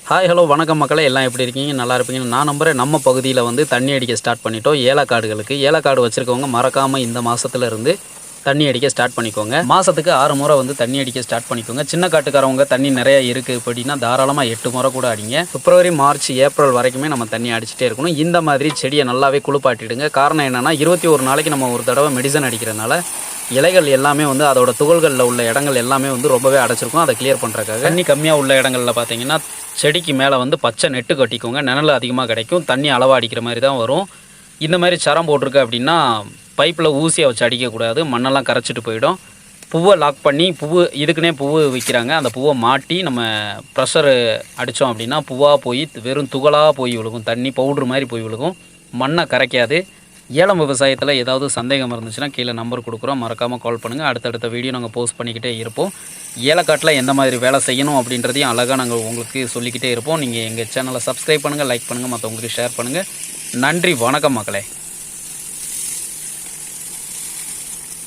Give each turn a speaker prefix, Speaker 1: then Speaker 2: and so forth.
Speaker 1: Hi hello வணக்கம் மக்களே, எல்லாம் எப்படி இருக்கீங்க? நல்லா இருப்பீங்கன்னு நான் நம்புகிறேன். நம்ம பகுதியில் வந்து தண்ணி அடிக்க ஸ்டார்ட் பண்ணிட்டோம். ஏலக்காடுகளுக்கு ஏலக்காடு வச்சுருக்கவங்க மறக்காமல் இந்த மாதத்துல இருந்து தண்ணி அடிக்க ஸ்டார்ட் பண்ணிக்கோங்க. மாதத்துக்கு 6 முறை வந்து தண்ணி அடிக்க ஸ்டார்ட் பண்ணிக்கோங்க. சின்ன காட்டுக்காரவங்க தண்ணி நிறையா இருக்குது அப்படின்னா தாராளமாக 8 முறை கூட அடிங்க. பிப்ரவரி, மார்ச், ஏப்ரல் வரைக்குமே நம்ம தண்ணி அடிச்சுட்டே இருக்கணும். இந்த மாதிரி செடியை நல்லாவே குளிப்பாட்டிடுங்க. காரணம் என்னென்னா 21 நாளைக்கு நம்ம ஒரு தடவை மெடிசன் அடிக்கிறனால இலைகள் எல்லாமே வந்து அதோட துகள்களில் உள்ள இடங்கள் எல்லாமே வந்து ரொம்பவே அடைச்சிருக்கும். அதை கிளியர் பண்ணுறதுக்காக தண்ணி கம்மியாக உள்ள இடங்களில் பார்த்தீங்கன்னா செடிக்கு மேலே வந்து பச்சை நெட்டு கட்டிக்கோங்க. நிழல் அதிகமாக கிடைக்கும். தண்ணி அளவாக அடிக்கிற மாதிரி தான் வரும். இந்த மாதிரி சரம் போட்டிருக்கு அப்படின்னா பைப்பில் ஊசியை வச்சு அடிக்கக்கூடாது, மண்ணெல்லாம் கரைச்சிட்டு போயிடும். பூவை லாக் பண்ணி இதுக்குன்னே பூவு விற்கிறாங்க. அந்த பூவை மாட்டி நம்ம ப்ரெஷர் அடித்தோம் அப்படின்னா பூவாக போய் வெறும் துகளாக போய் விழுகும். தண்ணி பவுட்ரு மாதிரி போய் விழுகும். மண்ணை கரைக்காது. ஏலம் விவசாயத்தில் ஏதாவது சந்தேகம் இருந்துச்சுன்னா கீழே நம்பர் கொடுக்குறோம், மறக்காமல் கால் பண்ணுங்கள். அடுத்தடுத்த வீடியோ நாங்கள் போஸ்ட் பண்ணிக்கிட்டே இருப்போம். ஏலக்காட்டில் எந்த மாதிரி வேலை செய்யணும் அப்படின்றதையும் அழகாக நாங்கள் உங்களுக்கு சொல்லிக்கிட்டே இருப்போம். நீங்கள் எங்கள் சேனலை சப்ஸ்கிரைப் பண்ணுங்கள், லைக் பண்ணுங்கள், மற்றவங்களுக்கு ஷேர் பண்ணுங்கள். நன்றி, வணக்கம் மக்களே.